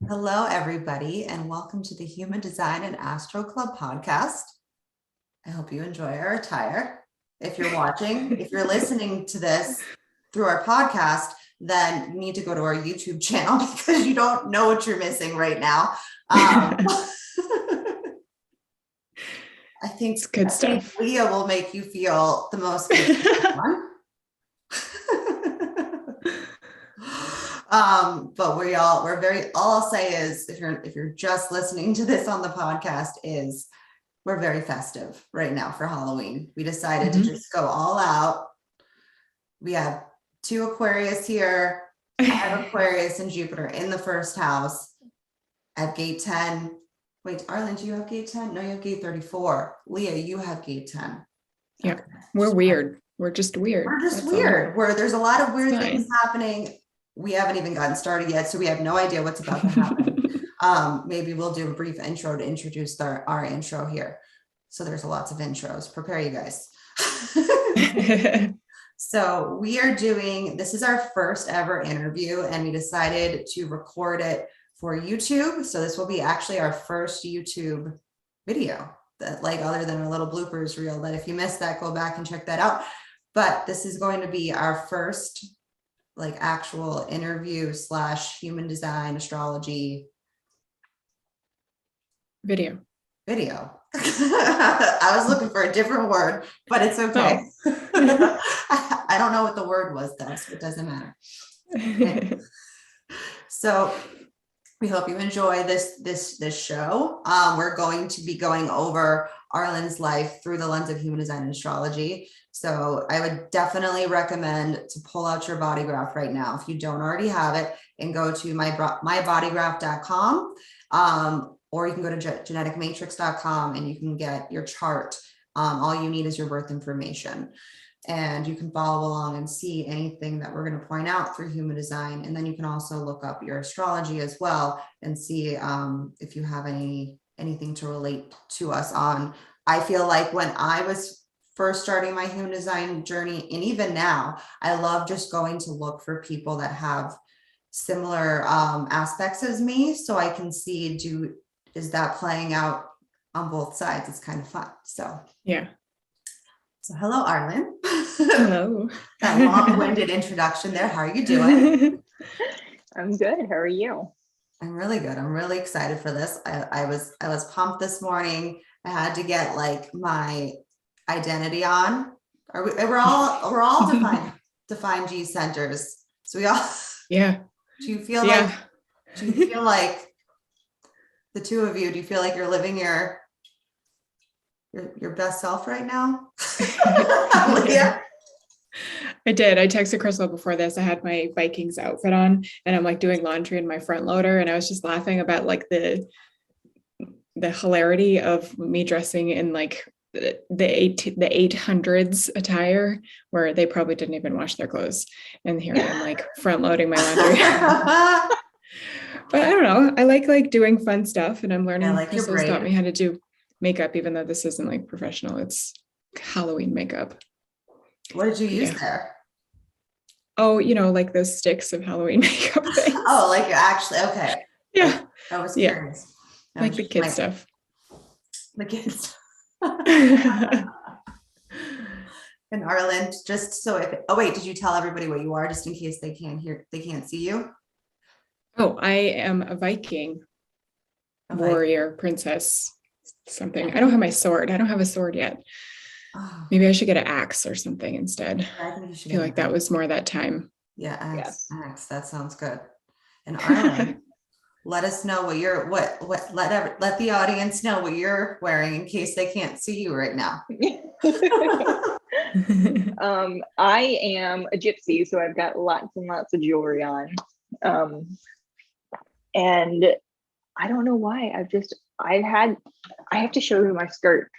Hello, everybody, and welcome to the Human Design and Astro Club podcast. I hope you enjoy our attire. If you're watching, if you're listening to this through our podcast, then you need to go to our YouTube channel because you don't know what you're missing right now. I think it's good stuff. Leah will make you feel the most one. But all I'll say is if you're just listening to this on the podcast is we're very festive right now for Halloween. We decided to just go all out. We have 2 Aquarius here. I have Aquarius and Jupiter in the first house. I have gate 10. Wait, Arlyn, do you have gate 10? No, you have gate 34. Leah, you have gate 10. Yeah, okay. We're weird. We're just weird. We're just weird. There's a lot of weird things happening. We haven't even gotten started yet, so we have no idea what's about to happen. Maybe we'll do a brief intro to introduce our intro here. So there's lots of intros. Prepare you guys. So this is our first ever interview, and we decided to record it for YouTube. So this will be actually our first YouTube video, that other than our little bloopers reel, that if you missed that, go back and check that out. But this is going to be our first actual interview / human design astrology video. I was looking for a different word, but it's okay. Oh. I don't know what the word was though, so it doesn't matter. Okay. So we hope you enjoy this show. We're going to be going over Arlyn's life through the lens of human design and astrology. So I would definitely recommend to pull out your body graph right now if you don't already have it, and go to mybodygraph.com, or you can go to geneticmatrix.com and you can get your chart. All you need is your birth information, and you can follow along and see anything that we're going to point out through human design. And then you can also look up your astrology as well and see if you have anything to relate to us on. I feel like when I was first starting my human design journey, and even now, I love just going to look for people that have similar aspects as me, so I can see, is that playing out on both sides? It's kind of fun. So yeah. So hello, Arlyn. Hello. That long-winded introduction there. How are you doing? I'm good. How are you? I'm really good. I'm really excited for this. I was pumped this morning. I had to get my identity on. We're all defined G centers. So we all. Yeah. Do you feel like the two of you? Do you feel like you're living your best self right now? Yeah. I did. I texted Crystal before this. I had my Vikings outfit on, and I'm doing laundry in my front loader, and I was just laughing about the hilarity of me dressing in the 800s attire, where they probably didn't even wash their clothes, and here I am front loading my laundry. But I don't know, I like doing fun stuff, and I'm learning. Crystal's taught me how to do makeup, even though this isn't professional. It's Halloween makeup. What did you use there? Oh, those sticks of Halloween makeup things. Oh, actually, okay. Yeah. I was curious. The kid stuff. The kids. And Arlyn, just so did you tell everybody what you are, just in case they can't see you? Oh, I am a Viking, warrior, princess, something. I don't have my sword. I don't have a sword yet. Oh. Maybe I should get an axe or something instead. I think you should. I feel like that was more that time. Yeah, axe. That sounds good. And Arlyn, let us know let the audience know what you're wearing in case they can't see you right now. I am a gypsy, so I've got lots and lots of jewelry on. And I don't know why I have to show you my skirt.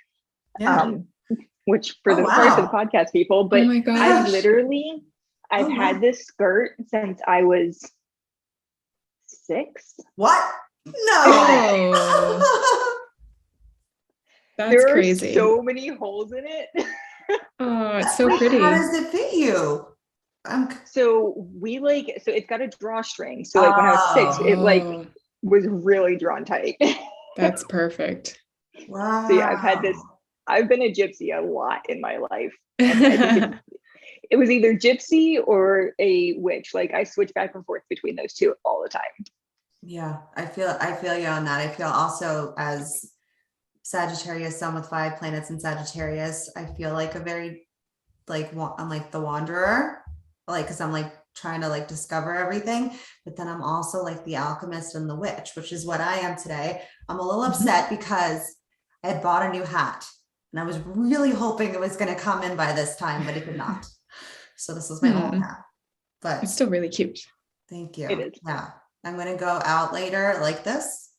Yeah. Which for the part of the podcast people, but I've had this skirt since I was 6. What? No. Oh. That's crazy. There are so many holes in it. Oh, it's so pretty. How does it fit you? So it's got a drawstring. So when I was 6, it was really drawn tight. That's perfect. Wow. So yeah, I've been a gypsy a lot in my life. And I think it was either gypsy or a witch. Like I switch back and forth between those two all the time. Yeah, I feel you on that. I feel also as Sagittarius, sun with 5 planets in Sagittarius, I feel like a very I'm like the wanderer, like, cause I'm like trying to like discover everything, but then I'm also like the alchemist and the witch, which is what I am today. I'm a little upset because I had bought a new hat and I was really hoping it was going to come in by this time, but it did not. So this is my old hat, but it's still really cute. Thank you. It is. Yeah. I'm going to go out later like this,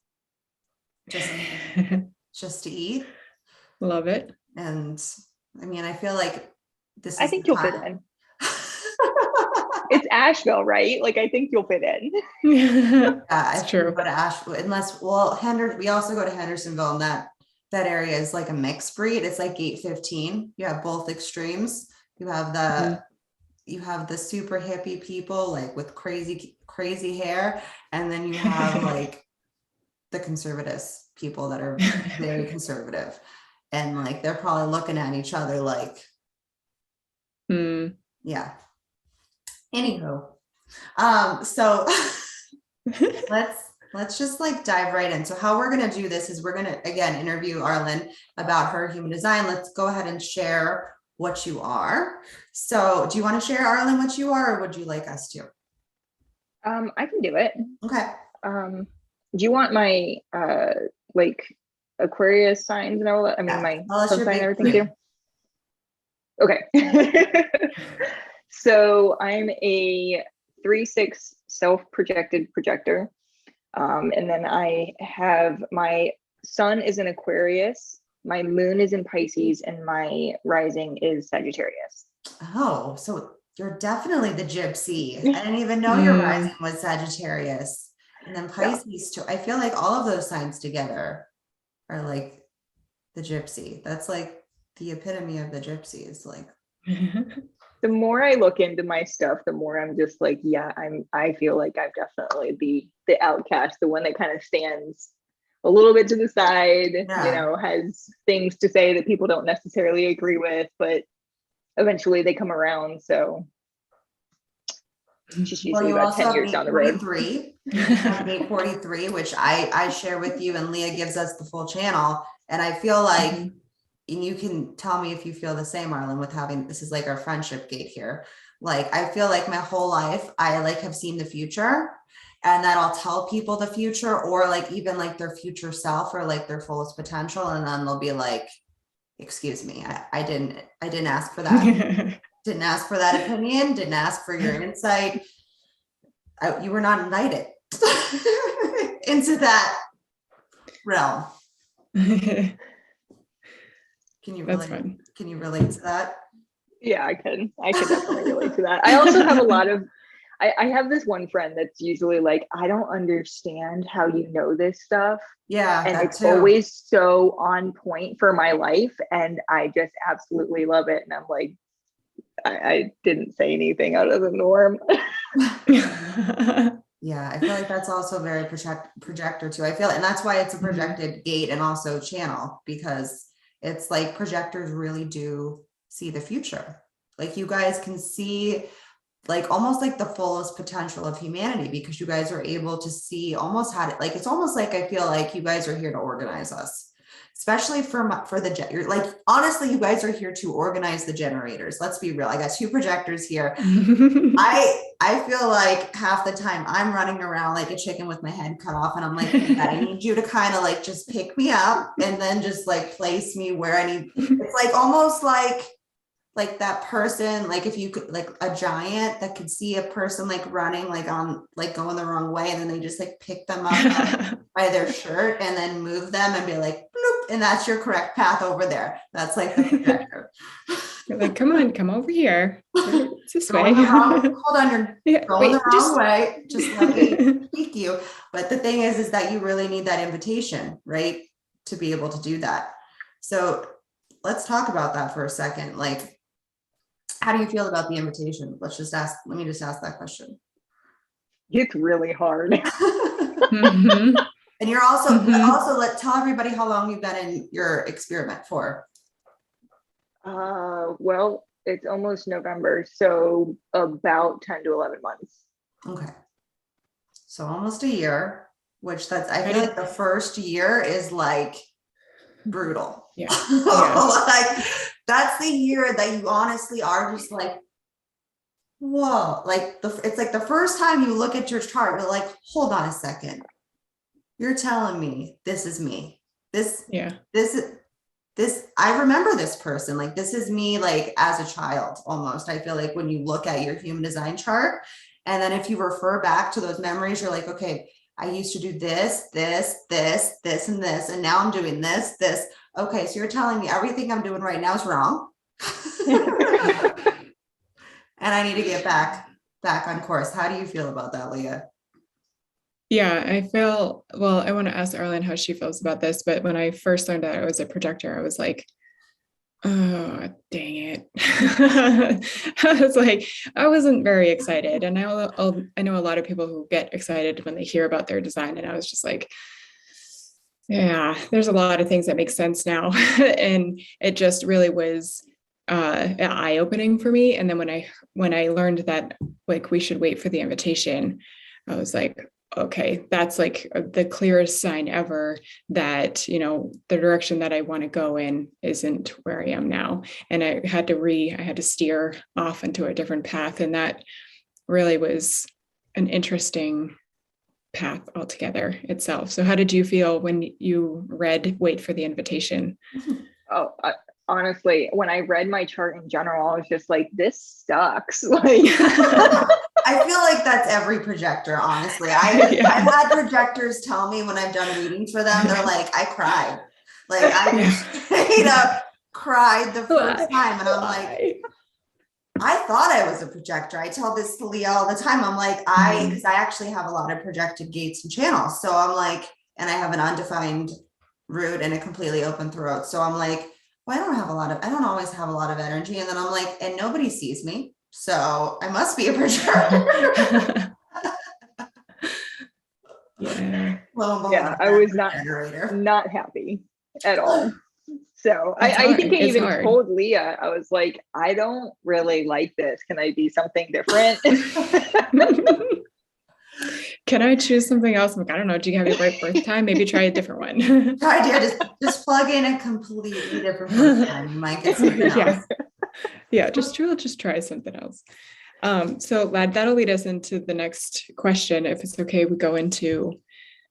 just to eat. Love it. And I mean, I feel like I think you'll fit in. It's Asheville, right? Like I think you'll fit in. Yeah, it's true. Go to Asheville, we also go to Hendersonville, and that area is like a mixed breed. It's like gate 15. You have both extremes. You have the super hippie people like with crazy hair, and then you have like the conservatives people that are very conservative, and like they're probably looking at each other like, yeah. Anywho, so let's just like dive right in. So how we're going to do this is we're going to again interview Arlyn about her human design. Let's go ahead and share what you are. So do you want to share, Arlyn, what you are, or would you like us to? I can do it. Okay. Do you want my like Aquarius signs and all that? I mean, my sun sign and everything too? Okay. So I'm a 3/6 self-projected projector. And then I have my sun is in Aquarius, my moon is in Pisces, and my rising is Sagittarius. Oh, so you're definitely the gypsy. I didn't even know your rising was Sagittarius. And then Pisces too. I feel like all of those signs together are like the gypsy. That's like the epitome of the gypsy is like. The more I look into my stuff, the more I'm just like, yeah, I feel like I'm definitely the outcast, the one that kind of stands a little bit to the side, you know, has things to say that people don't necessarily agree with, but eventually they come around. So just usually about 10 years down the road. 843, which I share with you, and Leah gives us the full channel. And I feel like, and you can tell me if you feel the same, Arlyn, with having, this is like our friendship gate here. Like, I feel like my whole life, I like have seen the future, and that I'll tell people the future, or like even like their future self, or like their fullest potential. And then they'll be like, excuse me, I didn't ask for that. Didn't ask for that opinion. Didn't ask for your insight. You were not invited into that realm. Can you relate to that? Yeah, I could definitely relate to that. I also have a lot of, I have this one friend that's usually like, I don't understand how you know this stuff. Yeah. And it's always so on point for my life. And I just absolutely love it. And I'm like, I didn't say anything out of the norm. Yeah, I feel like that's also very projector too. I feel, and that's why it's a projected gate and also channel, because it's like projectors really do see the future. Like you guys can see like almost like the fullest potential of humanity, because you guys are able to see almost how to, like, it's almost like, I feel like you guys are here to organize us, especially for the, like, honestly, you guys are here to organize the generators. Let's be real. I got 2 projectors here. I feel like half the time I'm running around like a chicken with my head cut off, and I'm like, I need you to kind of like just pick me up and then just like place me where I need. It's like almost like that person, like if you could, like a giant that could see a person like running like on like going the wrong way, and then they just like pick them up by their shirt and then move them and be like bloop, and that's your correct path over there. That's like the projector. You're like, come on, come over here. It's this way. Hold on, you're going the wrong way. Just let me speak you. But the thing is that you really need that invitation, right, to be able to do that. So let's talk about that for a second. Like, how do you feel about the invitation? Let me just ask that question. It's really hard. Mm-hmm. And you're also, tell everybody how long you've been in your experiment for. Well, it's almost November, so about 10 to 11 months. Okay. So almost a year, which I feel like the first year is like brutal. Yeah. Like that's the year that you honestly are just like, whoa, like it's like the first time you look at your chart, you're like, hold on a second. You're telling me this is me. This I remember this person. Like this is me, like as a child almost. I feel like when you look at your human design chart, and then if you refer back to those memories, you're like, okay, I used to do this, this, this, this, and this, and now I'm doing this, this. Okay, so you're telling me everything I'm doing right now is wrong. And I need to get back on course. How do you feel about that, Leah? Yeah, I feel, well, I want to ask Arlyn how she feels about this, but when I first learned that I was a projector, I was like, oh, dang it. I was like, I wasn't very excited. And I know a lot of people who get excited when they hear about their design. And I was just like, yeah, there's a lot of things that make sense now. And it just really was eye-opening for me. And then when I learned that like we should wait for the invitation, I was like, okay, that's like the clearest sign ever that, you know, the direction that I want to go in isn't where I am now. And I had to steer off into a different path. And that really was an interesting path altogether itself. So how did you feel when you read Wait for the Invitation? Oh, honestly, when I read my chart in general, I was just like, this sucks. Like, I feel like that's every projector, honestly. I've had projectors tell me when I've done readings for them, they're like, I cried. Like I straight up cried the first time. And I'm like, I thought I was a projector. I tell this to Leah all the time. I'm like, because I actually have a lot of projected gates and channels. So I'm like, and I have an undefined root and a completely open throat. So I'm like, well, I don't always have a lot of energy. And then I'm like, and nobody sees me. So I must be a projector. Yeah, I was not happy at all. So I think I even told Leah, I was like, I don't really like this. Can I be something different? Can I choose something else? I'm like, I don't know. Do you have your right birth time? Maybe try a different one. just plug in a completely different birth time. You might get something else. Yeah, just try something else. So that'll lead us into the next question. If it's okay, we go into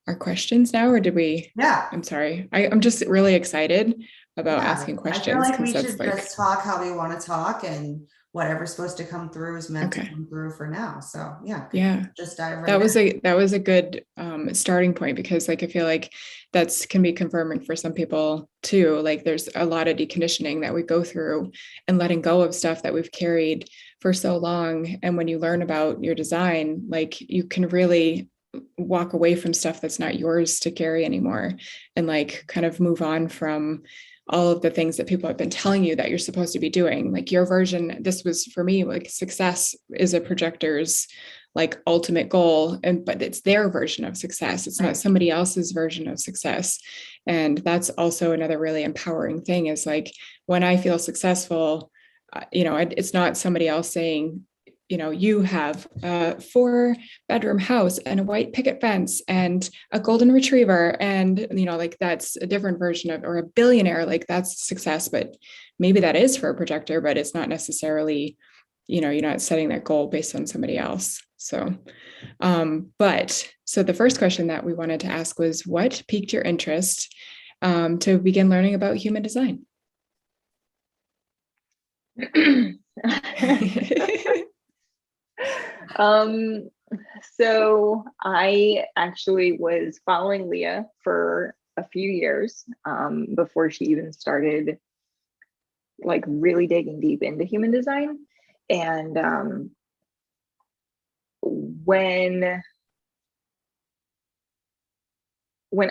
our questions now, or did we? Yeah. I'm sorry. I'm just really excited about asking questions. I feel like we should just talk how we want to talk, and whatever's supposed to come through is meant to come through for now. So yeah, just dive right in. That was a good starting point, because like I feel like that's can be confirming for some people too. Like there's a lot of deconditioning that we go through and letting go of stuff that we've carried for so long. And when you learn about your design, like you can really walk away from stuff that's not yours to carry anymore, and like kind of move on from all of the things that people have been telling you that you're supposed to be doing. Like your version, this was for me, like success is a projector's like ultimate goal, but it's their version of success. It's not somebody else's version of success. And that's also another really empowering thing, is like when I feel successful, it's not somebody else saying, you have a 4-bedroom house and a white picket fence and a golden retriever. And, like that's a different version of, or a billionaire, like that's success, but maybe that is for a projector, but it's not necessarily, you're not setting that goal based on somebody else. So, so the first question that we wanted to ask was, what piqued your interest to begin learning about human design? So I actually was following Leah for a few years before she even started like really digging deep into human design. And when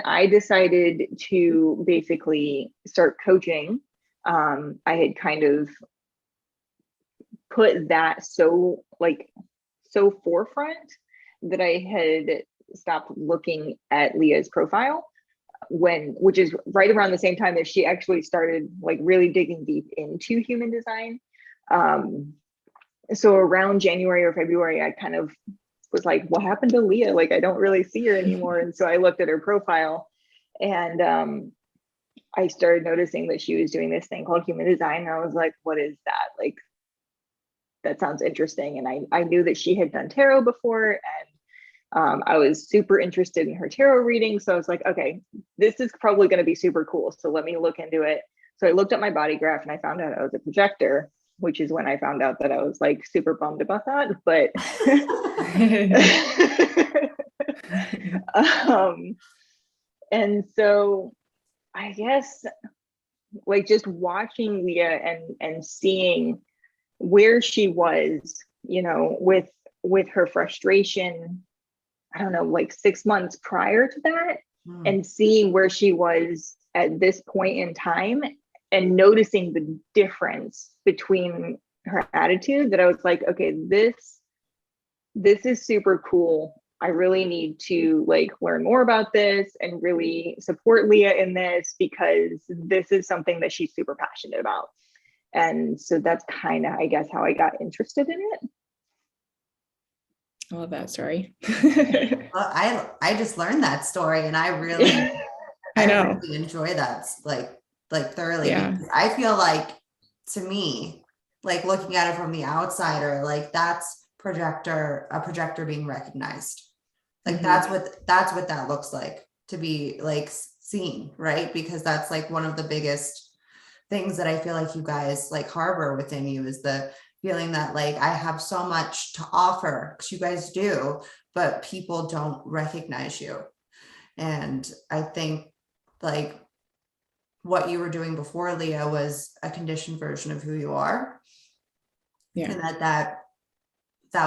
I decided to basically start coaching, I had kind of put that so forefront that I had stopped looking at Leah's profile, which is right around the same time that she actually started like really digging deep into human design. So around January or February, I kind of was like, what happened to Leah? Like, I don't really see her anymore. And so I looked at her profile, and I started noticing that she was doing this thing called human design. And I was like, what is that? Like, that sounds interesting. And I knew that she had done tarot before, and I was super interested in her tarot reading. So I was like, okay, this is probably going to be super cool. So let me look into it. So I looked at my body graph and I found out I was a projector, which is when I found out that I was like super bummed about that. But and so I guess like just watching Leah and seeing where she was, you know, with her frustration, I don't know, like 6 months prior to that, and seeing where she was at this point in time and noticing the difference between her attitude, that I was like, okay, this is super cool. I really need to like learn more about this and really support Leah in this, because this is something that she's super passionate about. And so that's kind of, I guess, how I got interested in it. I love that story. Well, I just learned that story, and I really I know. really enjoy that like thoroughly. Yeah. Because I feel like, to me, like looking at it from the outsider, like that's a projector being recognized. Like that's what that looks like, to be like seen, right? Because that's like one of the biggest things that I feel like you guys like harbor within you, is the feeling that like I have so much to offer, because you guys do, but people don't recognize you. And I think like what you were doing before, Leah, was a conditioned version of who you are. Yeah. And that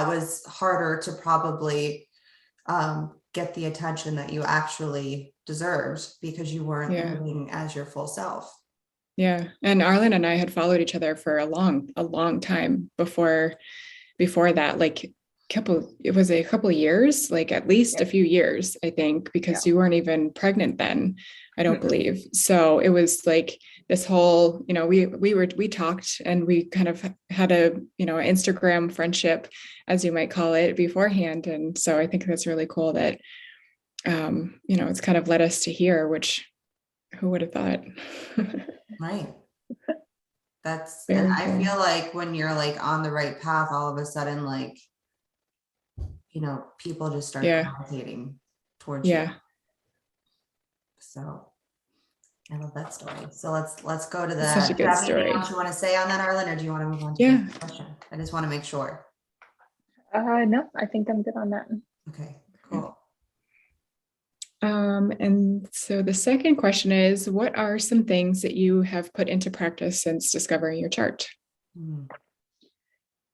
was harder to probably get the attention that you actually deserved, because you weren't living as your full self. Yeah. And Arlyn and I had followed each other for a long time before that, like it was a couple of years, like at least a few years, I think, because you weren't even pregnant then, I don't believe. So it was like this whole, you know, we talked, and we kind of had a, you know, Instagram friendship, as you might call it, beforehand. And so I think that's really cool that, you know, it's kind of led us to here, which who would have thought? Right. That's, Very and I cool. feel like when you're like on the right path, all of a sudden, like, you know, people just start gravitating towards you. So I love that story. So let's go to Such a good story. Anything else you want to say on that, Arlyn, or do you want to move on to the next question? I just want to make sure. No, I think I'm good on that. Okay, cool. And so the second question is, what are some things that you have put into practice since discovering your chart?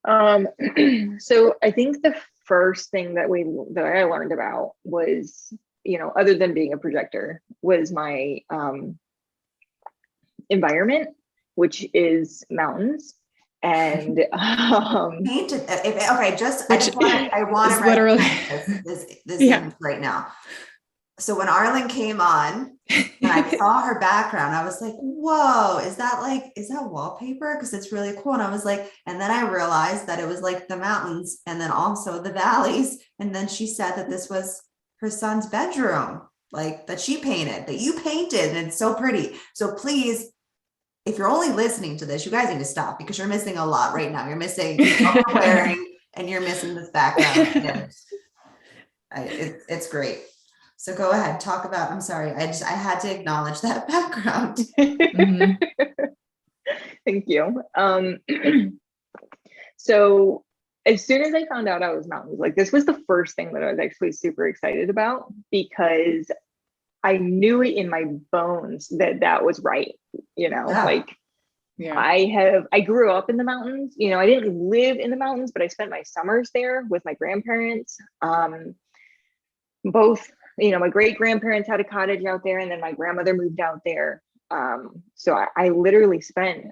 So I think the first thing that I learned about was, you know, other than being a projector, was my environment, which is mountains. And Painted. Okay, I want to literally this image right now. So when Arlyn came on and I saw her background, I was like, whoa, is that wallpaper? Because it's really cool. And I was like, and then I realized that it was like the mountains and then also the valleys. And then she said that this was her son's bedroom, like that she painted, that you painted, and it's so pretty. So please, if you're only listening to this, you guys need to stop, because you're missing a lot right now. You're missing what you're wearing, and you're missing this background. It's great. So go ahead, talk about, I'm sorry, I had to acknowledge that background. Thank you. So as soon as I found out I was mountains, like this was the first thing that I was actually super excited about, because I knew it in my bones that was right. You know, I grew up in the mountains. You know, I didn't live in the mountains, but I spent my summers there with my grandparents. Both, you know, my great grandparents had a cottage out there, and then my grandmother moved out there. So I literally spent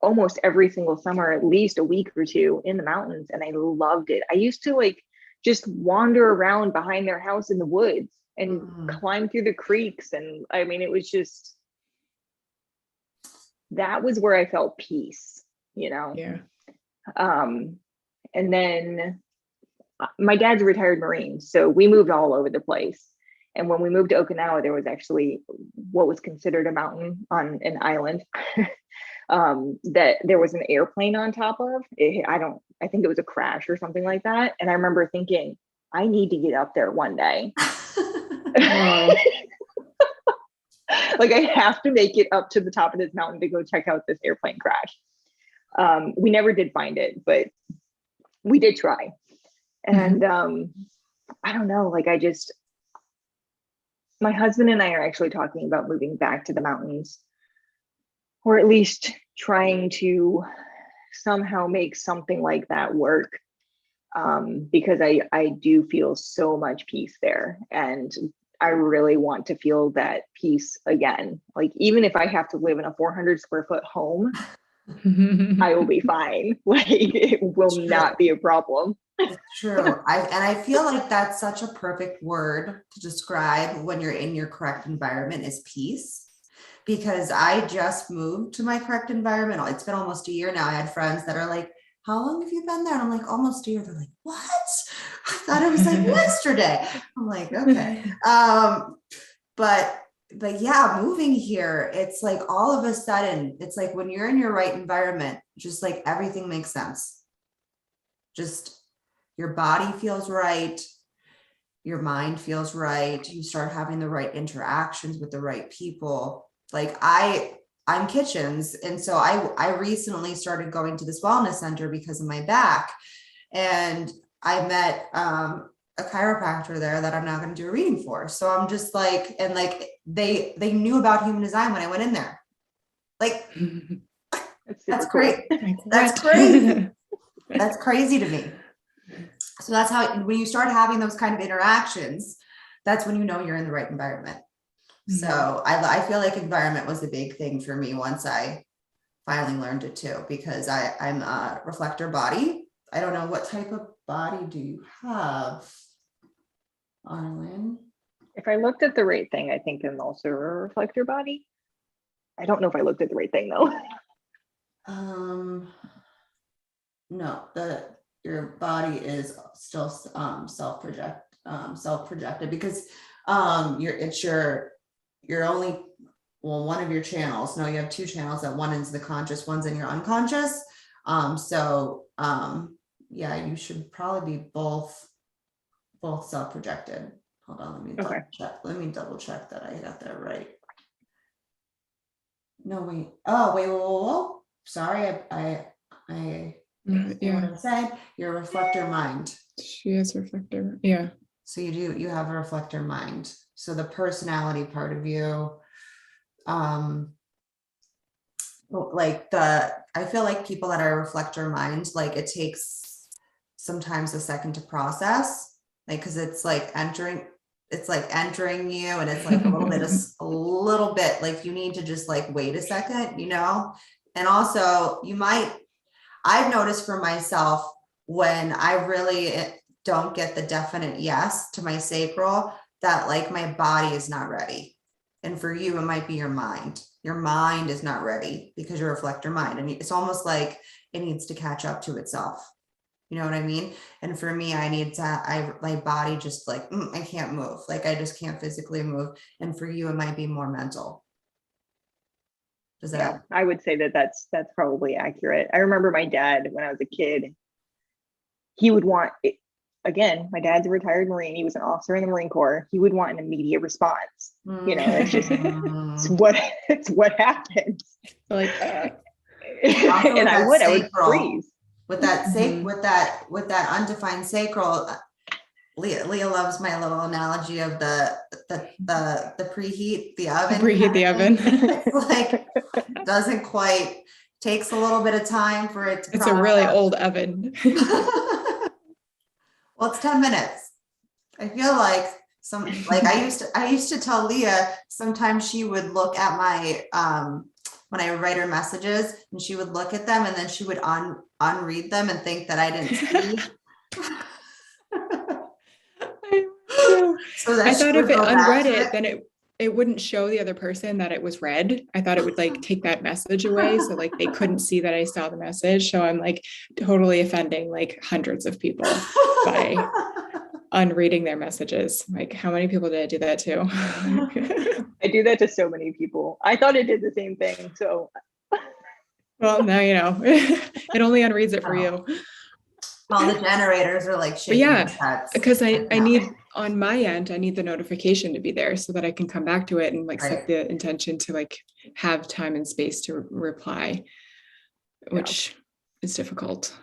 almost every single summer at least a week or two in the mountains, and I loved it. I used to like just wander around behind their house in the woods and climb through the creeks. And I mean, it was just, that was where I felt peace, you know? Yeah. And then my dad's a retired Marine, so we moved all over the place. And when we moved to Okinawa, there was actually what was considered a mountain on an island that there was an airplane on top of. I think it was a crash or something like that. And I remember thinking, I need to get up there one day. Like, I have to make it up to the top of this mountain to go check out this airplane crash. We never did find it, but we did try. And I don't know, like, my husband and I are actually talking about moving back to the mountains, or at least trying to somehow make something like that work. Because I do feel so much peace there, and I really want to feel that peace again. Like, even if I have to live in a 400 square foot home, I will be fine. Like, it will not be a problem. It's true. I feel like that's such a perfect word to describe when you're in your correct environment is peace. Because I just moved to my correct environment. It's been almost a year now. I had friends that are like, how long have you been there? And I'm like, almost a year. They're like, what? I thought it was like yesterday. I'm like, okay. But yeah, moving here, it's like all of a sudden, it's like when you're in your right environment, just like everything makes sense. Just your body feels right. Your mind feels right. You start having the right interactions with the right people. Like I'm Kitchens. And so I recently started going to this wellness center because of my back. And I met a chiropractor there that I'm now going to do a reading for. So I'm just like, and like they knew about human design when I went in there. Like, that's great. That's crazy. That's crazy to me. So that's how, when you start having those kind of interactions, that's when you know you're in the right environment. So I feel like environment was a big thing for me once I finally learned it too, because I'm a reflector body. I don't know, what type of body do you have, Arlyn? If I looked at the right thing, I think I'm also a reflector body. I don't know if I looked at the right thing though. No, your body is still self-projected because you're only, well, one of your channels. No, you have two channels. That one is the conscious, one's in your unconscious. Yeah, you should probably be both self-projected. Hold on, let me double check. Let me double check that I got that right. No, wait. Oh, wait. Whoa. Sorry, what I'm saying. You're a reflector mind. She is reflector. Yeah. So you have a reflector mind. So the personality part of you, I feel like people that are reflector mind, like it takes sometimes a second to process, like, because it's like entering you, and it's like a little bit like you need to just like wait a second, you know. And also I've noticed for myself, when I really don't get the definite yes to my sacral, that like my body is not ready. And for you, it might be your mind. Your mind is not ready because you're a reflector mind. And it's almost like it needs to catch up to itself. You know what I mean? And for me, my body just like, I can't move. Like I just can't physically move. And for you, it might be more mental. Yeah, I would say that's probably accurate. I remember my dad, when I was a kid, he would want, again, my dad's a retired Marine. He was an officer in the Marine Corps. He would want an immediate response. You know, it's just, it's what happens. Like, and I would freeze. With that undefined sacral, Leah loves my little analogy of the preheat the oven. Preheat the oven. It's like doesn't quite, takes a little bit of time for it to. It's a really old oven. Well, it's 10 minutes. I feel like I used to tell Leah, sometimes she would look at my when I would write her messages, and she would look at them and then she would unread them and think that I didn't see. I thought if it unread it, then it wouldn't show the other person that it was read. I thought it would like take that message away. So like they couldn't see that I saw the message. So I'm like totally offending like hundreds of people by unreading their messages. Like how many people did I do that to? I do that to so many people. I thought it did the same thing. So well, now you know. It only unreads it for you. Well, the generators are like shaking their heads. Because I need on my end, I need the notification to be there so that I can come back to it and like set the intention to like have time and space to reply, which is difficult.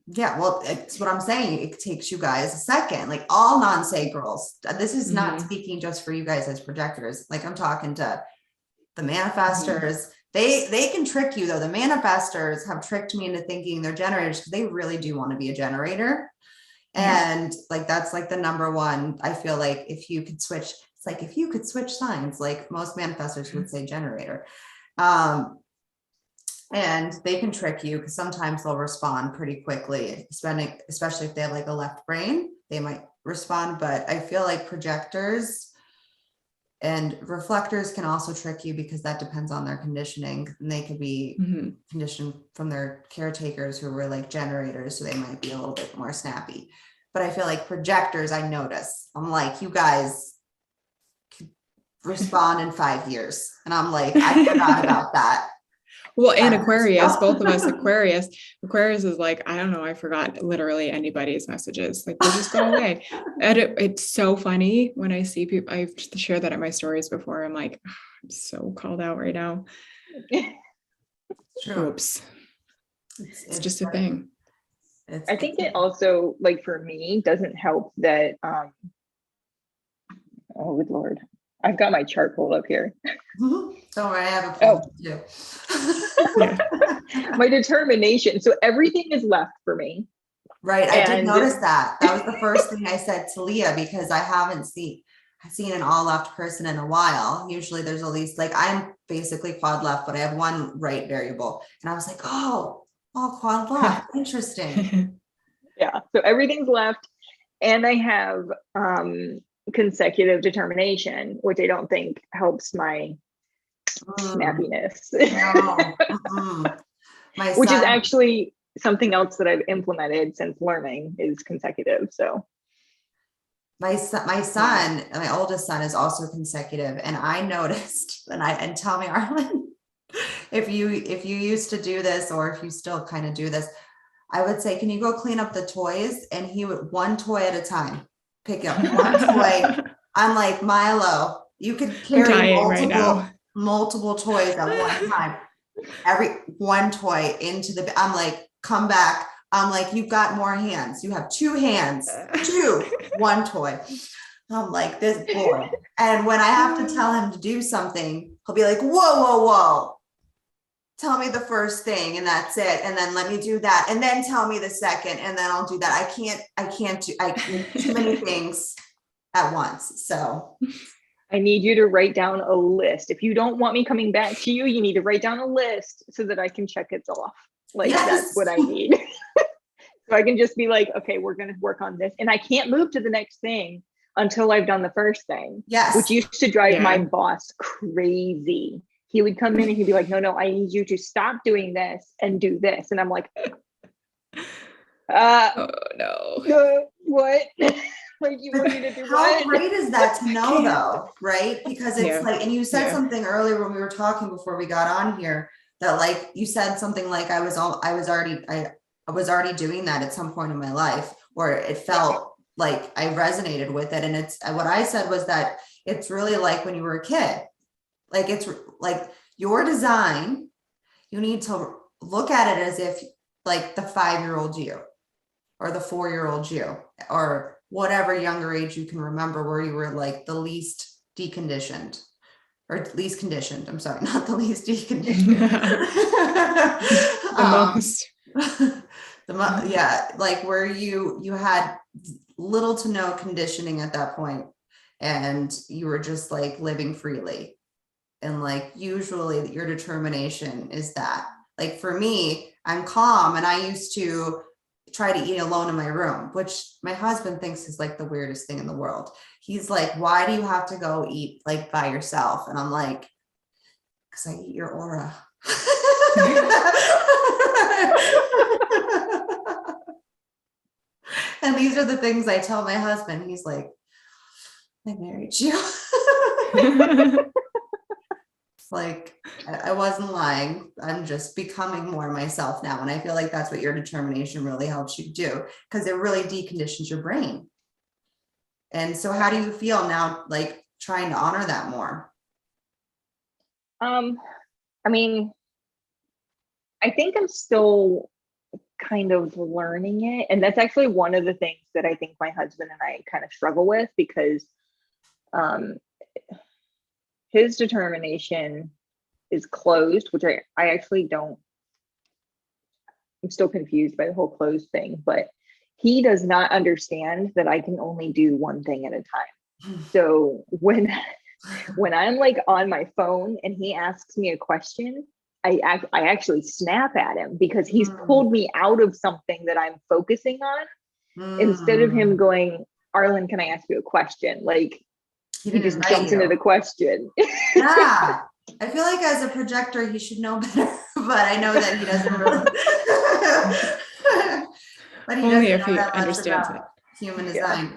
Yeah, well, it's what I'm saying. It takes you guys a second, like all non-sacrals. This is not speaking just for you guys as projectors. Like I'm talking to the manifestors. They can trick you though. The manifestors have tricked me into thinking they're generators because they really do want to be a generator. And like, that's like the number one. I feel like if you could switch, it's like, if you could switch signs, like most manifestors would say generator. And they can trick you because sometimes they'll respond pretty quickly, especially if they have like a left brain, they might respond. But I feel like projectors and reflectors can also trick you because that depends on their conditioning, and they could be conditioned from their caretakers who were like generators. So they might be a little bit more snappy, but I feel like projectors, I notice, I'm like, you guys could respond in 5 years. And I'm like, I forgot about that. Well, and Aquarius, both of us, Aquarius is like, I don't know, I forgot literally anybody's messages. Like they just go away. And it's so funny when I see people, I've shared that at my stories before. I'm like, oh, I'm so called out right now. True. Oops. It's just a thing. I think it also, like for me, doesn't help that, oh good Lord. I've got my chart pulled up here. Don't worry, I have a pulled too. My determination. So everything is left for me. Right. I did notice that. That was the first thing I said to Leah, because I haven't seen an all left person in a while. Usually there's at least, like, I'm basically quad left, but I have one right variable. And I was like, oh, quad left. Interesting. Yeah. So everything's left. And I have consecutive determination, which I don't think helps my snappiness. Which is actually something else that I've implemented since learning is consecutive. So my son, my oldest son, is also consecutive, and I noticed, and tell me, Arlyn, if you used to do this, or if you still kind of do this, I would say, can you go clean up the toys? And he would, one toy at a time, pick up one toy. I'm like, Milo, you could carry multiple toys at one time. Every one toy into the, I'm like, come back. I'm like, you've got more hands. You have 2 hands, one toy. I'm like, this boy. And when I have to tell him to do something, he'll be like, whoa. Tell me the first thing and that's it. And then let me do that. And then tell me the second, and then I'll do that. I can't do too many things at once. So I need you to write down a list. If you don't want me coming back to you, you need to write down a list so that I can check it off. Like, that's what I need. So I can just be like, okay, we're going to work on this. And I can't move to the next thing until I've done the first thing. Yes. Which used to drive my boss crazy. He would come in and he'd be like, no, I need you to stop doing this and do this. And I'm like, oh no. What? Like, you want me to do how what? great is that to know though, right? Because it's like, and you said something earlier when we were talking before we got on here, that like you said something like I was already doing that at some point in my life, or it felt like I resonated with it. And it's what I said was that it's really like when you were a kid, like it's like your design, you need to look at it as if like the 5-year-old you, or the 4-year-old you, or whatever younger age you can remember, where you were like the least deconditioned, or least conditioned. I'm sorry, not the least deconditioned. Like where you had little to no conditioning at that point, and you were just like living freely. And like usually your determination is that, like for me, I'm calm, and I used to try to eat alone in my room, which my husband thinks is like the weirdest thing in the world. He's like, why do you have to go eat like by yourself? And I'm like, because I eat your aura. And these are the things I tell my husband. He's like, I married you. It's like, I wasn't lying. I'm just becoming more myself now. And I feel like that's what your determination really helps you do, because it really deconditions your brain. And so how do you feel now, like trying to honor that more? I mean, I think I'm still kind of learning it. And that's actually one of the things that I think my husband and I kind of struggle with, because his determination is closed, which I actually don't, I'm still confused by the whole closed thing, but he does not understand that I can only do one thing at a time. So when I'm like on my phone and he asks me a question, I actually snap at him, because he's pulled me out of something that I'm focusing on, instead of him going, Arlyn, can I ask you a question? Like, he just jumps into the question. Yeah. I feel like as a projector, he should know better, but I know that he doesn't really. But he only doesn't if know he that much understands about it. human design.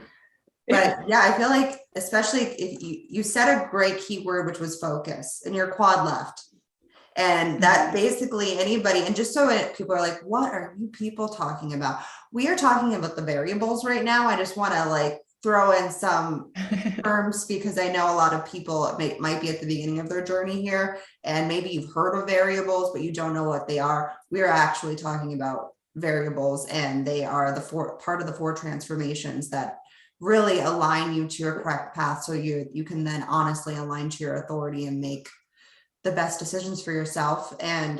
But yeah, I feel like, especially if you said a great keyword, which was focus, and your quad left. And that basically anybody, and just so people are like, what are you people talking about? We are talking about the variables right now. I just want to like throw in some terms, because I know a lot of people might be at the beginning of their journey here, and maybe you've heard of variables, but you don't know what they are. We are actually talking about variables, and they are the part of the 4 transformations that really align you to your correct path, so you can then honestly align to your authority and make the best decisions for yourself. And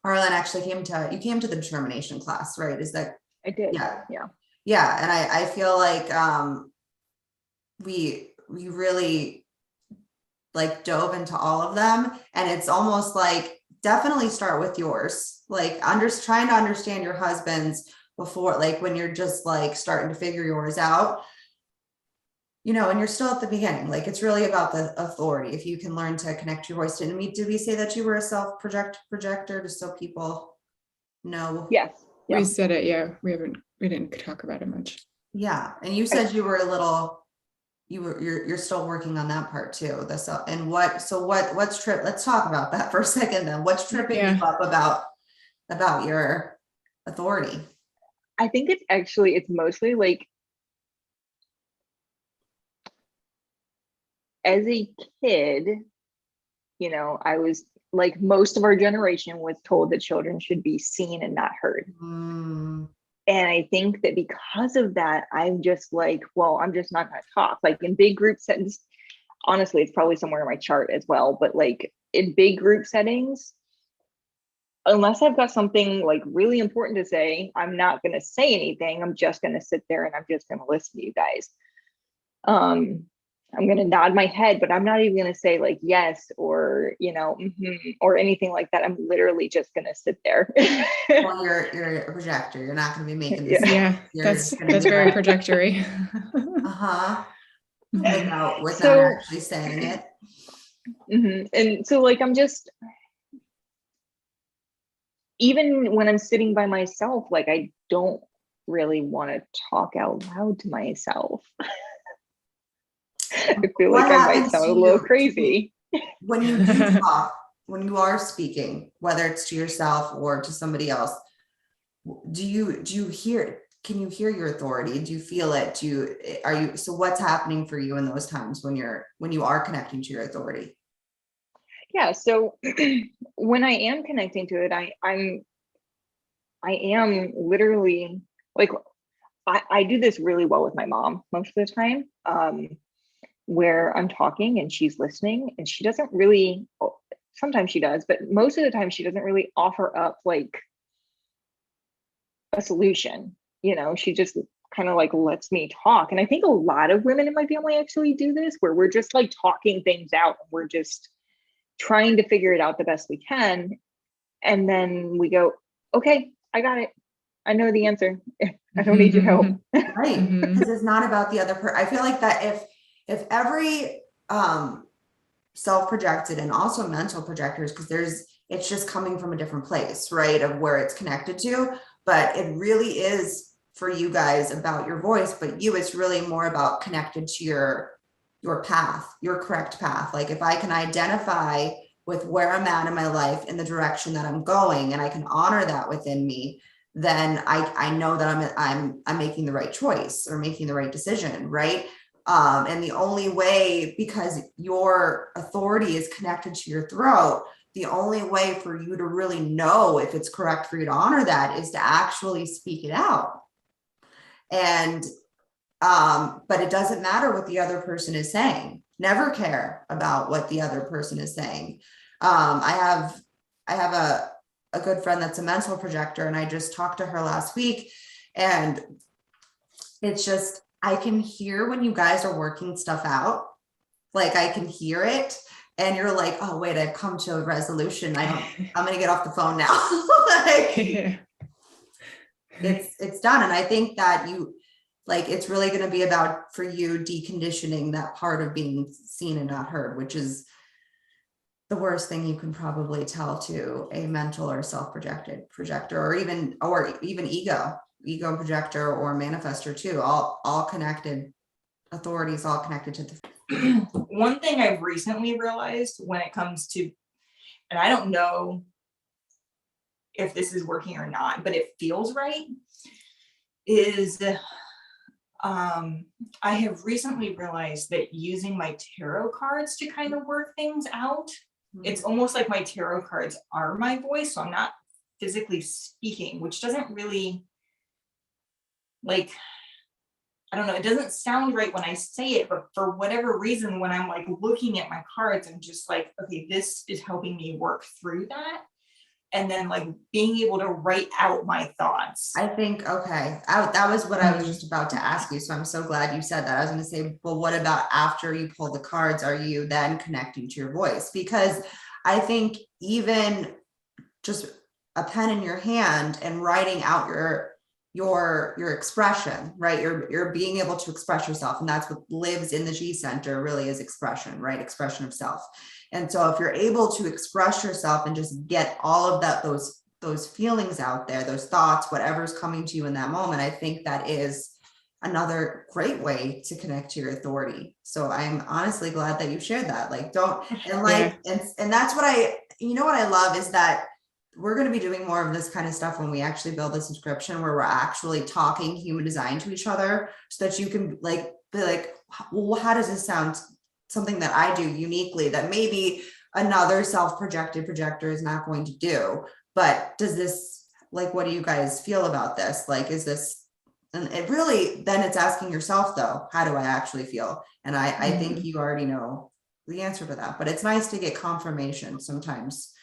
Arlyn actually came to the determination class, right? Is that? I did. Yeah. And I feel like we really like dove into all of them, and it's almost like definitely start with yours, like trying to understand your husband's before, like when you're just like starting to figure yours out, you know, and you're still at the beginning. Like, it's really about the authority. If you can learn to connect your voice to, did we say that you were a projector, just so people know? Yes. We said it. Yeah. We didn't talk about it much. Yeah. And you said you were you're still working on that part too. What's let's talk about that for a second then. What's tripping you up about your authority? I think it's mostly like, as a kid, you know, I was like, most of our generation was told that children should be seen and not heard. And I think that because of that, I'm just like, well, I'm just not going to talk. Like in big group settings, honestly, it's probably somewhere in my chart as well, but like in big group settings, unless I've got something like really important to say, I'm not going to say anything. I'm just going to sit there and I'm just going to listen to you guys. I'm going to nod my head, but I'm not even going to say like yes or, you know, or anything like that. I'm literally just going to sit there. Well, you're a projector. You're not going to be making this. Yeah, that's very projectory. Without actually saying it. And so like, I'm just, even when I'm sitting by myself, like I don't really want to talk out loud to myself. I feel like I might sound a little crazy. When you do talk, when you are speaking, whether it's to yourself or to somebody else, do you hear, can you hear your authority? Do you feel it? So what's happening for you in those times when you are connecting to your authority? Yeah. So when I am connecting to it, I am literally like, I do this really well with my mom most of the time, where I'm talking and she's listening, and she doesn't really, sometimes she does, but most of the time she doesn't really offer up like a solution. You know, she just kind of like lets me talk. And I think a lot of women in my family actually do this, where we're just like talking things out. And we're just trying to figure it out the best we can. And then we go, okay, I got it. I know the answer. I don't need your help. Right. Because it's not about the other person. I feel like that if every self-projected and also mental projectors, because it's just coming from a different place, right, of where it's connected to, but it really is for you guys about your voice, but it's really more about connected to your path, your correct path. Like if I can identify with where I'm at in my life, in the direction that I'm going, and I can honor that within me, then I know that I'm making the right choice or making the right decision, right? And the only way, because your authority is connected to your throat, the only way for you to really know if it's correct for you to honor that is to actually speak it out. And but it doesn't matter what the other person is saying. Never care about what the other person is saying. I have a good friend that's a mental projector, and I just talked to her last week, and it's just, I can hear when you guys are working stuff out. Like I can hear it, and you're like, oh wait, I've come to a resolution. I'm gonna get off the phone now. Like, it's done. And I think that it's really going to be about, for you, deconditioning that part of being seen and not heard, which is the worst thing you can probably tell to a mental or self-projected projector, or even ego projector or manifestor too, all connected. Authorities all connected to the one thing I've recently realized when it comes to, and I don't know if this is working or not, but it feels right, is I have recently realized that using my tarot cards to kind of work things out, it's almost like my tarot cards are my voice, so I'm not physically speaking, which doesn't really, like, I don't know, it doesn't sound right when I say it, but for whatever reason, when I'm like looking at my cards, I'm just like, okay, this is helping me work through that. And then like being able to write out my thoughts. I think, okay, that was what I was just about to ask you. So I'm so glad you said that. I was going to say, well, what about after you pull the cards? Are you then connecting to your voice? Because I think even just a pen in your hand and writing out your expression, right? You're being able to express yourself. And that's what lives in the G center, really, is expression, right? Expression of self. And so if you're able to express yourself and just get all of that, those feelings out there, those thoughts, whatever's coming to you in that moment, I think that is another great way to connect to your authority. So I'm honestly glad that you shared that. Like, and that's what what I love is that we're going to be doing more of this kind of stuff when we actually build a subscription where we're actually talking human design to each other, so that you can like be like, well, how does this sound? Something that I do uniquely that maybe another self-projected projector is not going to do. But does this, like, what do you guys feel about this? Like, is this, and it really, then it's asking yourself though, how do I actually feel? And I think you already know the answer to that, but it's nice to get confirmation sometimes.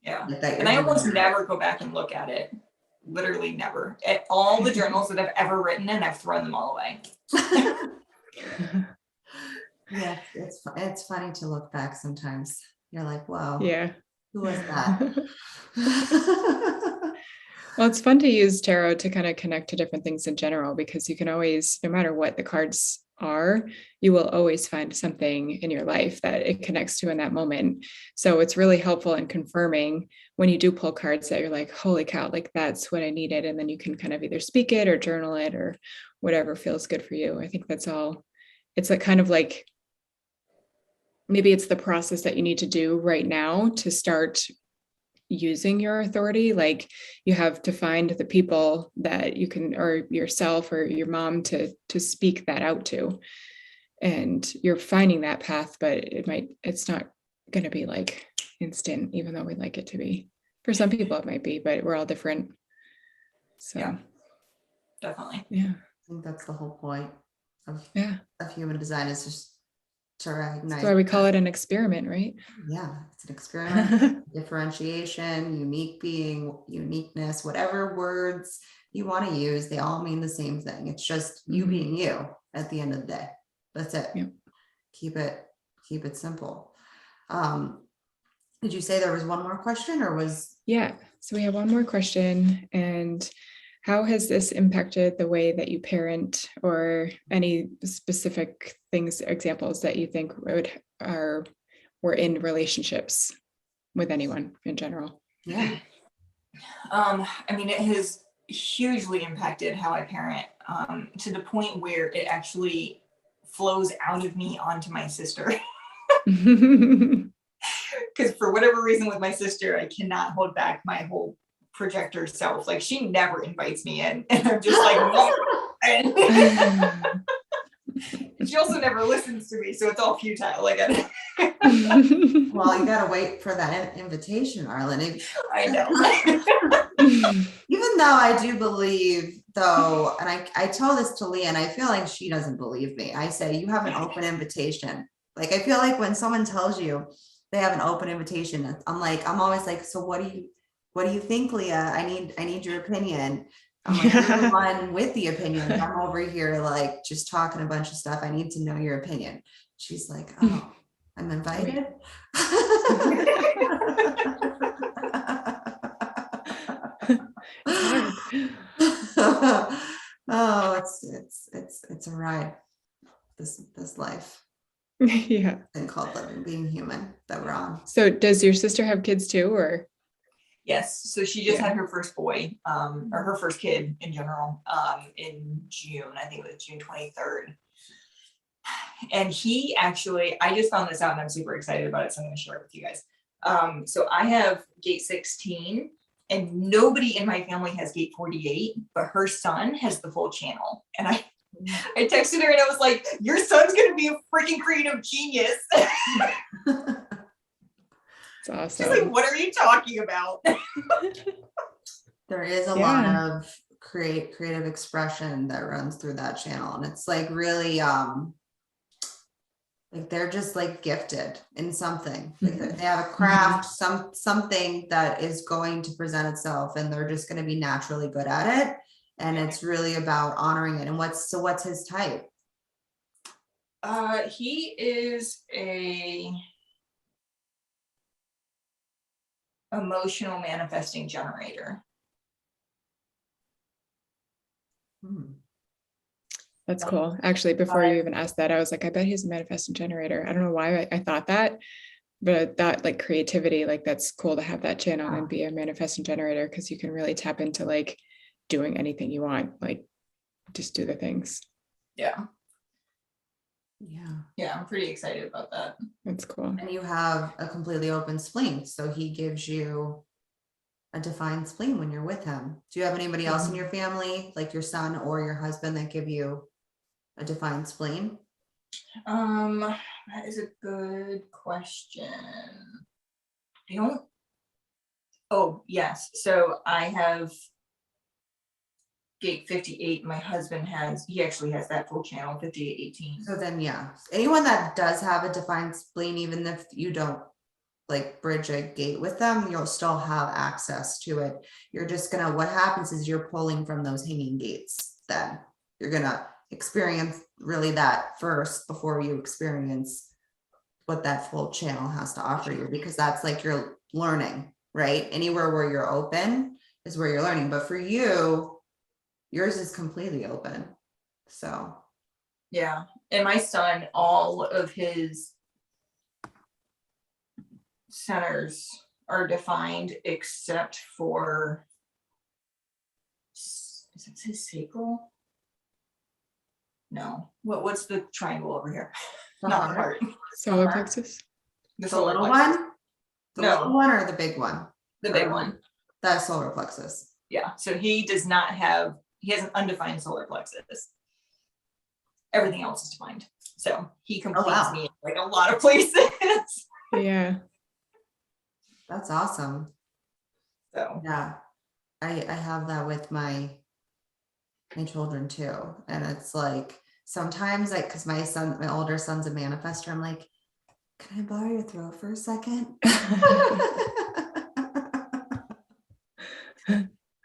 Yeah. And I almost never go back and look at it. Literally never. At all the journals that I've ever written in, I've thrown them all away. Yeah, it's funny to look back sometimes. You're like, whoa, yeah, who was that? Well, it's fun to use tarot to kind of connect to different things in general, because you can always, no matter what the cards are, you will always find something in your life that it connects to in that moment. So it's really helpful in confirming when you do pull cards that you're like, holy cow, like that's what I needed. And then you can kind of either speak it or journal it or whatever feels good for you. I think that's all. It's like kind of like, maybe it's the process that you need to do right now to start using your authority. Like you have to find the people that you can, or yourself or your mom, to speak that out to. And you're finding that path, but it's not going to be like instant, even though we'd like it to be. For some people it might be, but we're all different. So yeah, definitely. Yeah. I think that's the whole point of human design, is just to recognize. That's why we call it an experiment, right? Yeah, it's an experiment. Differentiation, unique being, uniqueness, whatever words you want to use, they all mean the same thing. It's just you being you at the end of the day. That's it. Yep. Keep it simple. Did you say there was one more question, or was? Yeah. So we have one more question, and How has this impacted the way that you parent, or any specific things, examples that you think were in relationships with anyone in general? Yeah. I mean, it has hugely impacted how I parent, to the point where it actually flows out of me onto my sister. Because for whatever reason with my sister, I cannot hold back my whole projector self. Like, she never invites me in, and I'm just like, no. And she also never listens to me, so it's all futile. Like, well, you gotta wait for that invitation, Arlyn. I know. Even though I do believe, though, and I tell this to Leah, and I feel like she doesn't believe me. I say, you have an open invitation. Like, I feel like when someone tells you they have an open invitation, I'm always like, so what do you think, Leah? I need your opinion. I'm like, you're the one with the opinion. I'm over here like just talking a bunch of stuff. I need to know your opinion. She's like, oh, I'm invited. Oh, it's a ride. This life. Yeah. And called being human that we're on. So does your sister have kids too, or? Yes. So she just had her first boy, or her first kid in general, in June. I think it was June 23rd. And he actually, I just found this out and I'm super excited about it, so I'm going to share it with you guys. So I have gate 16, and nobody in my family has gate 48, but her son has the full channel. And I texted her and I was like, your son's going to be a freaking creative genius. It's awesome. She's like, what are you talking about? There is a lot of creative expression that runs through that channel. And it's like really, like they're just like gifted in something. Like they have a craft, something that is going to present itself, and they're just going to be naturally good at it. And it's really about honoring it. And what's his type? He is a emotional manifesting generator. That's cool. Actually, before you even asked that, I was like, I bet he's a manifesting generator. I don't know why I thought that, but that like creativity, like that's cool to have that channel and be a manifesting generator, because you can really tap into like doing anything you want, like just do the things. Yeah, I'm pretty excited about that. That's cool. And you have a completely open spleen, so he gives you a defined spleen when you're with him. Do you have anybody else in your family, like your son or your husband, that give you a defined spleen? That is a good question. Oh, yes. So I have gate 58. My husband actually has that full channel, 5818. So then, anyone that does have a defined spleen, even if you don't like bridge a gate with them, you'll still have access to it. You're just what happens is you're pulling from those hanging gates. Then you're gonna experience really that first before you experience what that full channel has to offer you, because that's like you're learning, right? Anywhere where you're open is where you're learning, but for you, yours is completely open. So yeah. And my son, all of his centers are defined except for, is it his sacral? No. What's the triangle over here? Not the heart. Solar plexus. The little one? The little one or the big one? The big one. That's solar plexus. Yeah. So he has an undefined solar plexus. Everything else is defined. So he completes me in like a lot of places. Yeah. That's awesome. So yeah. I have that with my children too. And it's like sometimes because my older son's a manifestor, I'm like, can I borrow your throat for a second?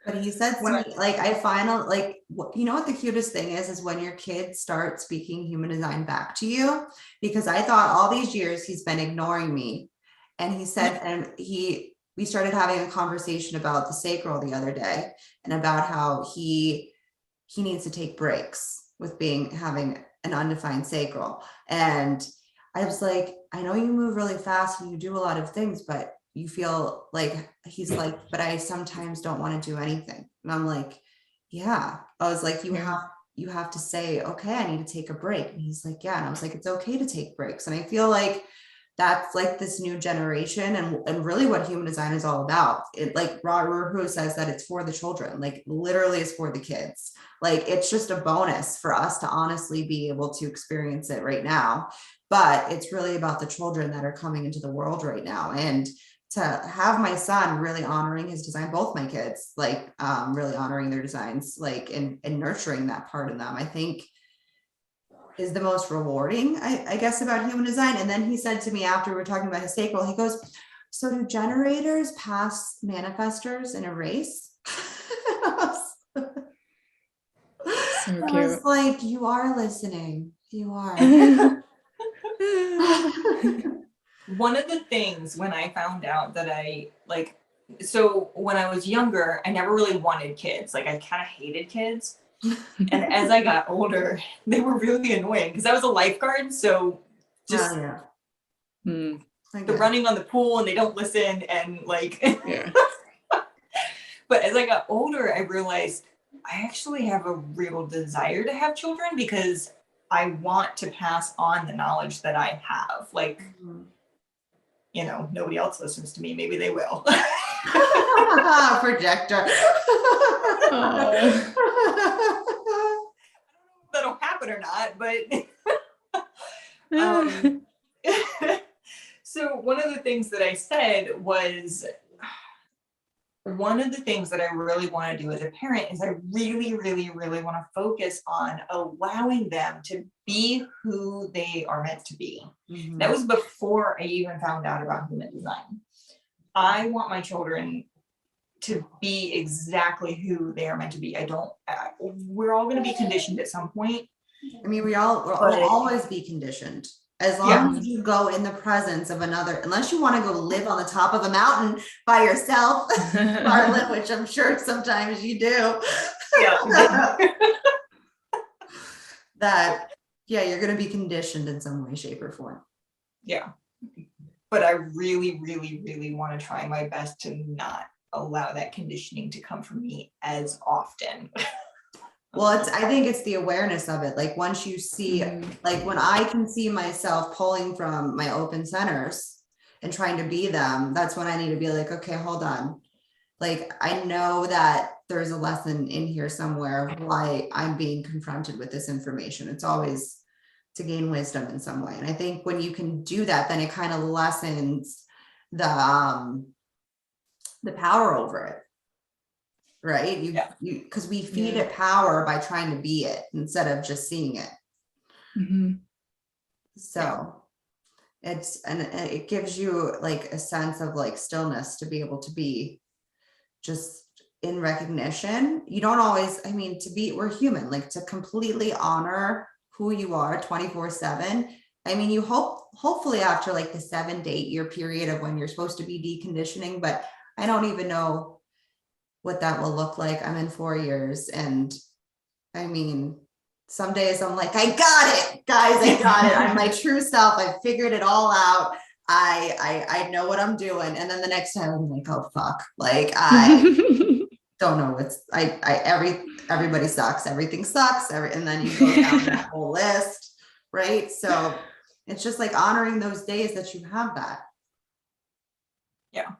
But he said to me, like, I find out, like, you know what the cutest thing is when your kids start speaking human design back to you, because I thought all these years he's been ignoring me. And he said, and we we started having a conversation about the sacral the other day and about how he needs to take breaks with having an undefined sacral. And I was like, I know you move really fast and you do a lot of things, but you feel like, he's like, but I sometimes don't want to do anything. And I'm like, yeah. I was like, you have to say, okay, I need to take a break. And he's like, yeah. And I was like, it's okay to take breaks. And I feel like that's like this new generation and really what human design is all about. It, like Ruhu says, that it's for the children, like literally it's for the kids. Like it's just a bonus for us to honestly be able to experience it right now. But it's really about the children that are coming into the world right now. And to have my son really honoring his design, both my kids, like really honoring their designs, like and nurturing that part in them, I think is the most rewarding, I guess, about human design. And then he said to me after we were talking about his sacral, he goes, so do generators pass manifestors in a race? So I cute. was like, you are listening. You are. One of the things when I found out that so when I was younger, I never really wanted kids. Like I kind of hated kids. And as I got older, they were really annoying because I was a lifeguard. So just the running on the pool and they don't listen and like, yeah. But as I got older, I realized I actually have a real desire to have children because I want to pass on the knowledge that I have. Like, you know, nobody else listens to me. Maybe they will. Projector. That'll happen or not, but so one of the things that I said was, one of the things that I really want to do as a parent is I really, really, really want to focus on allowing them to be who they are meant to be. Mm-hmm. That was before I even found out about human design. I want my children to be exactly who they are meant to be. We're all going to be conditioned at some point. I mean, we'll always be conditioned. As long as you go in the presence of another, unless you want to go live on the top of a mountain by yourself, Arlyn, which I'm sure sometimes you do. Yeah. You're going to be conditioned in some way, shape, or form. Yeah. But I really, really, really want to try my best to not allow that conditioning to come from me as often. Well, I think it's the awareness of it. Like once you see, like when I can see myself pulling from my open centers and trying to be them, that's when I need to be like, okay, hold on. Like, I know that there's a lesson in here somewhere why I'm being confronted with this information. It's always to gain wisdom in some way. And I think when you can do that, then it kind of lessens the power over it. Right? Because we feed it power by trying to be it instead of just seeing it. Mm-hmm. So it gives you like a sense of like stillness to be able to be just in recognition. You don't always, we're human, like to completely honor who you are 24/7. I mean, you hopefully after like the 7 to 8 year period of when you're supposed to be deconditioning, but I don't even know what that will look like. I'm in 4 years. And I mean, some days I'm like, I got it, guys, I got it. I'm my true self. I figured it all out. I know what I'm doing. And then the next time I'm like, oh, fuck. Like, I don't know what's, everybody sucks. Everything sucks. And then you go down that whole list. Right. So it's just like honoring those days that you have that. Yeah.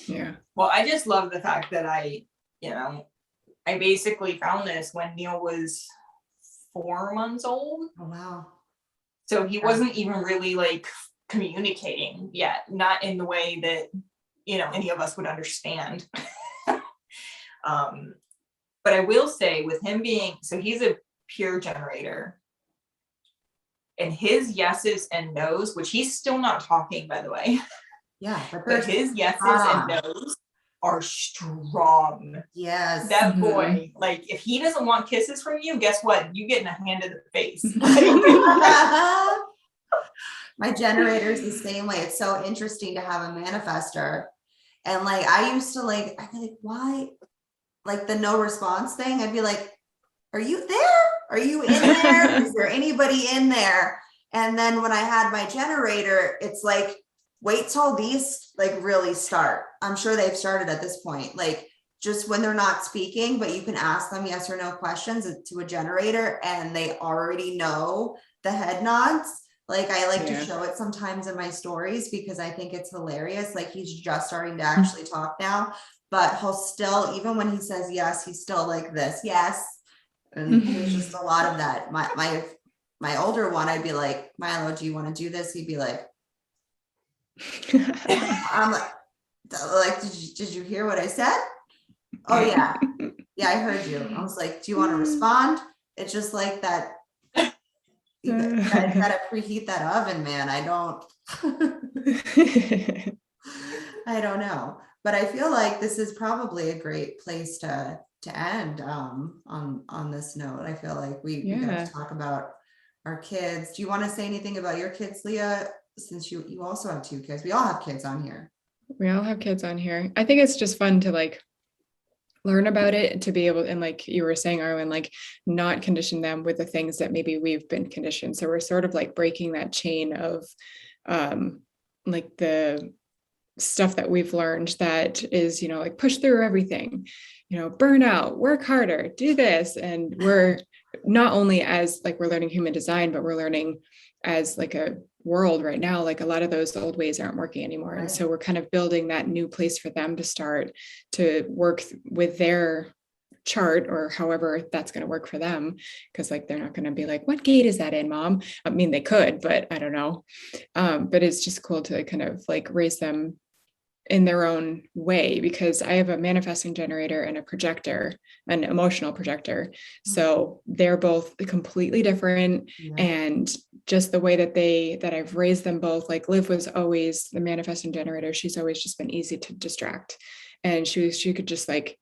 Yeah. Well, I just love the fact that I basically found this when Neil was 4 months old. Oh, wow. So he wasn't even really like communicating yet, not in the way that, any of us would understand. But I will say with him so he's a pure generator, and his yeses and nos, which he's still not talking, by the way. Yeah, but his yeses and nos are strong. Yes. That boy, like if he doesn't want kisses from you, guess what? You getting a hand in the face. My generator is the same way. It's so interesting to have a manifestor And like, I used to like, I'd be like, why? Like the no response thing, I'd be like, are you there? Are you in there? Is there anybody in there? And then when I had my generator, it's like, wait till these like really start. I'm sure they've started at this point, like just when they're not speaking, but you can ask them yes or no questions to a generator and they already know the head nods. Like I like to show it sometimes in my stories because I think it's hilarious. Like he's just starting to actually talk now, but he'll still, even when he says yes, he's still like this, yes. And there's just a lot of that. My older one, I'd be like, Milo, do you want to do this? He'd be like, I'm like, did you hear what I said? Oh yeah. Yeah, I heard you. I was like, do you want to respond? It's just like that. You gotta preheat that oven, man. I don't know. But I feel like this is probably a great place to end on this note. I feel like we got to talk about our kids. Do you want to say anything about your kids, Leah? Since you also have 2 kids. We all have kids on here. We all have kids on here. I think it's just fun to like learn about it, to be able, and like you were saying, Arlyn, like not condition them with the things that maybe we've been conditioned. So we're sort of like breaking that chain of like the stuff that we've learned that is, like push through everything, burn out, work harder, do this. And we're not only as like we're learning human design, but we're learning as like a world right now, like a lot of those old ways aren't working anymore. Right. And so we're kind of building that new place for them to start to work with their chart or however that's going to work for them. Cause like, they're not going to be like, what gate is that in, mom? I mean, they could, but I don't know. But it's just cool to kind of like raise them in their own way, because I have a manifesting generator and a projector, an emotional projector. So they're both completely different. And just the way that I've raised them both, like Liv was always the manifesting generator. She's always just been easy to distract. And she could just like,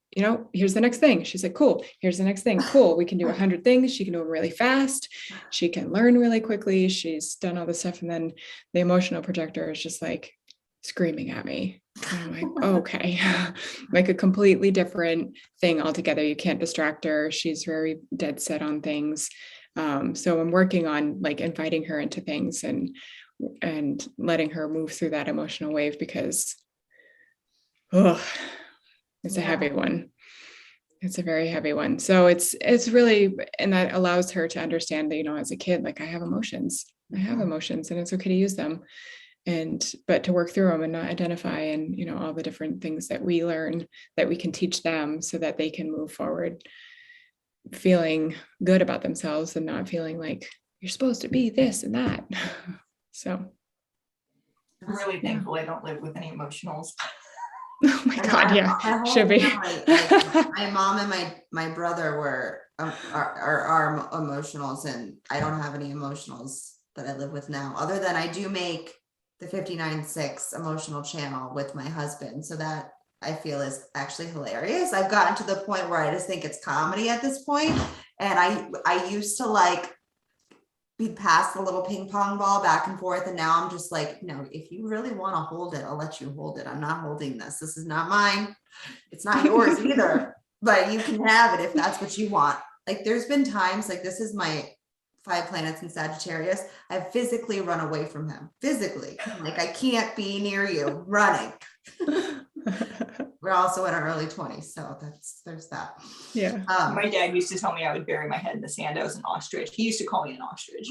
here's the next thing. She's like, cool, here's the next thing. Cool. We can do 100 things. She can do them really fast. She can learn really quickly. She's done all this stuff. And then the emotional projector is just like screaming at me. And I'm like, okay, like a completely different thing altogether. You can't distract her. She's very dead set on things. So I'm working on like inviting her into things and letting her move through that emotional wave, because it's a heavy one. It's a very heavy one. So it's really, and that allows her to understand that, as a kid, like I have emotions and it's okay to use them. But to work through them and not identify, and, all the different things that we learn that we can teach them so that they can move forward feeling good about themselves and not feeling like you're supposed to be this and that. So I'm really thankful I don't live with any emotionals. Oh my God, yeah, should be. My mom and my brother are emotionals, and I don't have any emotionals that I live with now, other than I do make the 59.6 emotional channel with my husband. So that I feel is actually hilarious. I've gotten to the point where I just think it's comedy at this point. And I used to like we'd pass the little ping pong ball back and forth. And now I'm just like, no, if you really want to hold it, I'll let you hold it. I'm not holding this. This is not mine. It's not yours either, but you can have it if that's what you want. Like there's been times like this is my 5 planets in Sagittarius. I've physically run away from him. Physically. Like I can't be near you, running. We're also in our early 20s. So there's that. Yeah. My dad used to tell me I would bury my head in the sand. I was an ostrich. He used to call me an ostrich.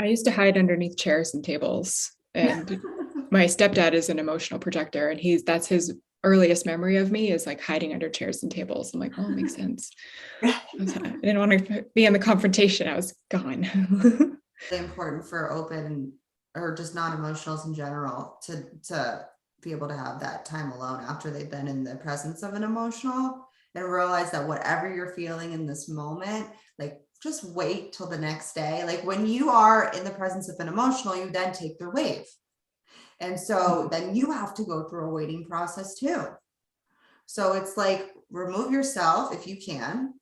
I used to hide underneath chairs and tables. And my stepdad is an emotional projector, and that's his earliest memory of me is like hiding under chairs and tables. I'm like, oh, it makes sense. I didn't want to be in the confrontation. I was gone. It's important for open or just non-emotionals in general to be able to have that time alone after they've been in the presence of an emotional, and realize that whatever you're feeling in this moment, like just wait till the next day. Like when you are in the presence of an emotional, you then take their wave. And so then you have to go through a waiting process too. So it's like, remove yourself if you can,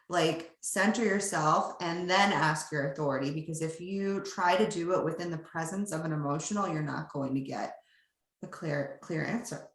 like center yourself and then ask your authority. Because if you try to do it within the presence of an emotional, you're not going to get a clear answer.